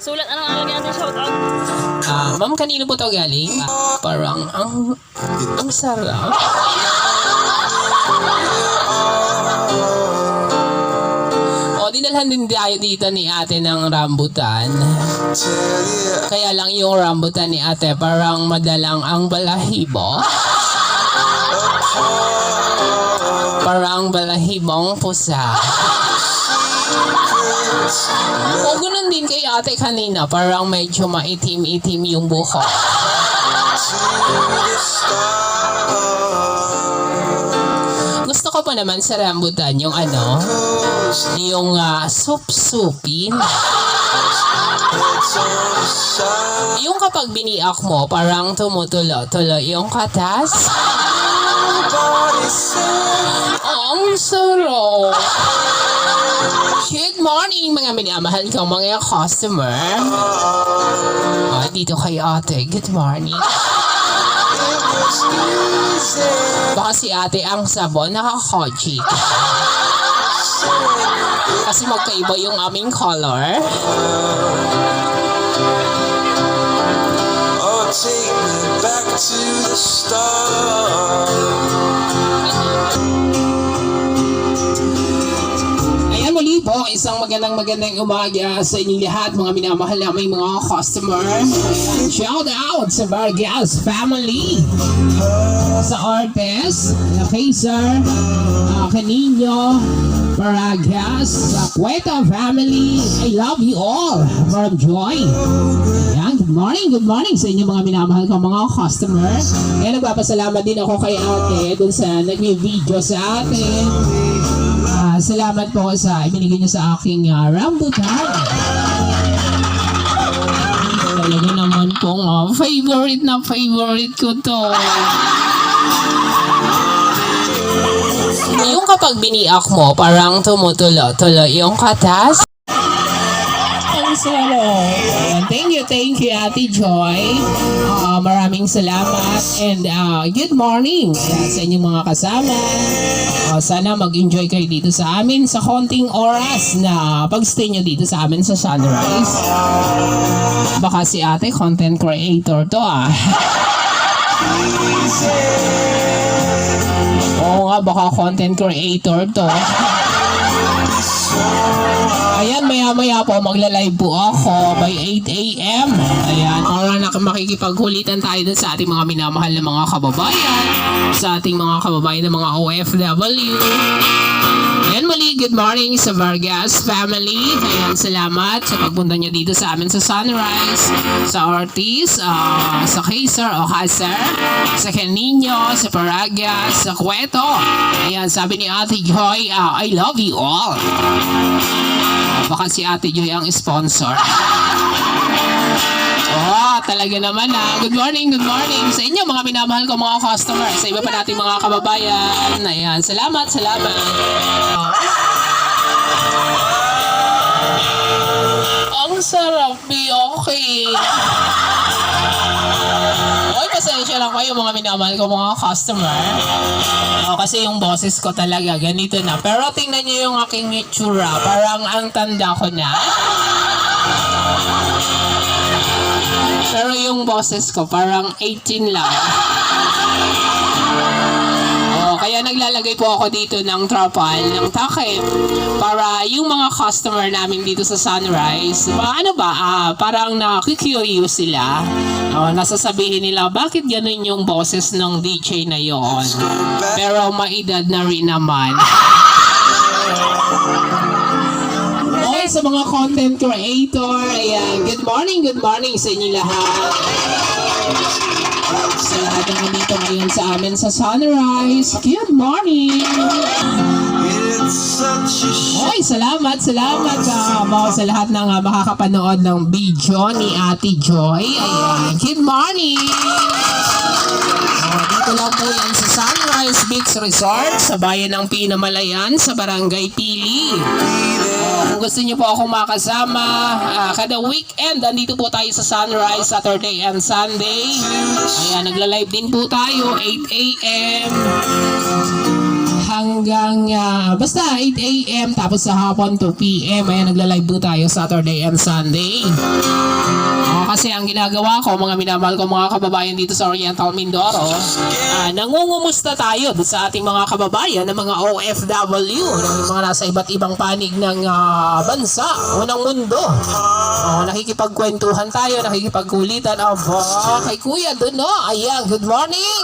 Sulat anong alagyan natin shoutout? Ma'am, kanino po to galing? Parang ang sarap. O, dinalhan din tayo dito ni ate ng rambutan. Kaya lang yung rambutan ni ate parang madalang ang balahibo. Parang balahibong pusa. O, ganun din kay ate kanina. Parang medyo maitim-itim yung buhok. Gusto ko pa naman sa rambutan yung yung sup-supin. Yung kapag biniak mo, parang tumutulo-tulo yung katas. Ang sarap. Good morning mga minamahal kong mga customer. Dito kay ate. Good morning. Baka si ate ang sabon nakakojik. Kasi magkaiba yung aming color. Oh, take me back to the start. Ayan muli po, isang magandang umaga sa inyong lahat mga minamahal naming mga customer. Shout out sa Vargas family, sa Artes, na Kaiser, Canino, Paragas, sa Cueta family. I love you all from Joy. Ayan, good morning sa inyo mga minamahal ko mga customer. Kaya nagpapasalamat din ako kay ate dun sa nag-video sa atin. Salamat po sa ibinigay niyo sa aking rambutan. Talaga naman po favorite ko to. Yung kapag biniak mo, parang tumutulo-tulo yung katas. Ang sarap. Thank you Ate Joy. Maraming salamat and good morning sa inyong mga kasama. Sana mag-enjoy kayo dito sa amin sa konting oras na pag-stay nyo dito sa amin sa Sunrise. Baka si ate content creator to Oo nga, baka content creator to. Ayan, maya po magla-live po ako by 8 a.m. Ayan, para na makikipaghulitan tayo dun sa ating mga minamahal na mga kababayan, sa ating mga kababayan na mga OFW. Ayan muli, good morning sa Vargas family. Ayan, salamat sa pagpunta nyo dito sa amin sa Sunrise, sa Ortiz, sa Kaiser o Kaiser, sa Canino, sa Paragas, sa Cueto. Ayan, sabi ni Ate Joy, I love you all. Baka si Ate Joy ang sponsor. Talaga naman Good morning sa inyo mga minamahal ko mga customer, sa iba pa nating mga kababayan. Ayan, salamat. Ang sarap, okay. Oy, pasensya lang kayo mga minamahal ko mga customer. Kasi yung boses ko talaga ganito na. Pero tingnan nyo yung aking itsura, parang ang tanda ko na. Pero yung boses ko parang 18 lang. Kaya naglalagay po ako dito ng trapal, ng takip, para yung mga customer namin dito sa Sunrise, parang nakikurious sila. Nasasabihin nila, bakit ganun yung boses ng DJ na yon? Pero maedad na rin naman. Sa mga content creator, ayan, good morning sa inyo lahat. Sa lahat na nandito ngayon sa amin sa Sunrise, good morning. Oy, salamat sa lahat ng makakapanood ng video ni Ate Joy. Ayan, good morning. Dito lang po yan sa Sunrise Beach Resort sa bayan ng Pinamalayan sa Barangay Pili. Kung gusto niyo po akong makasama kada weekend, andito po tayo sa Sunrise Saturday and Sunday. Ayan, nagla-live din po tayo 8 a.m. hanggang basta 8 a.m. tapos sa hapon 2 p.m. Ayan, nagla-live po tayo Saturday and Sunday. Kasi ang ginagawa ko, mga minamahal ko mga kababayan dito sa Oriental Mindoro, nangungumusta tayo sa ating mga kababayan ng mga OFW, ng mga nasa iba't ibang panig ng bansa o ng mundo. Nakikipagkwentuhan tayo, nakikipagkulitan. Kay Kuya doon, no? Ayan, good morning!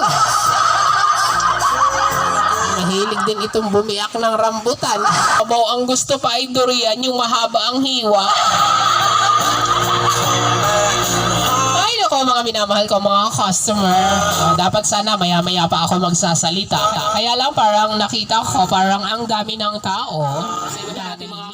Mahilig din itong bumiyak ng rambutan. Ang gusto pa ay durian, yung mahaba ang hiwa. Ay nako, mga minamahal ko mga customer, dapat sana maya-maya pa ako magsasalita. Kaya lang parang nakita ko parang ang dami ng tao. Kasi natin mga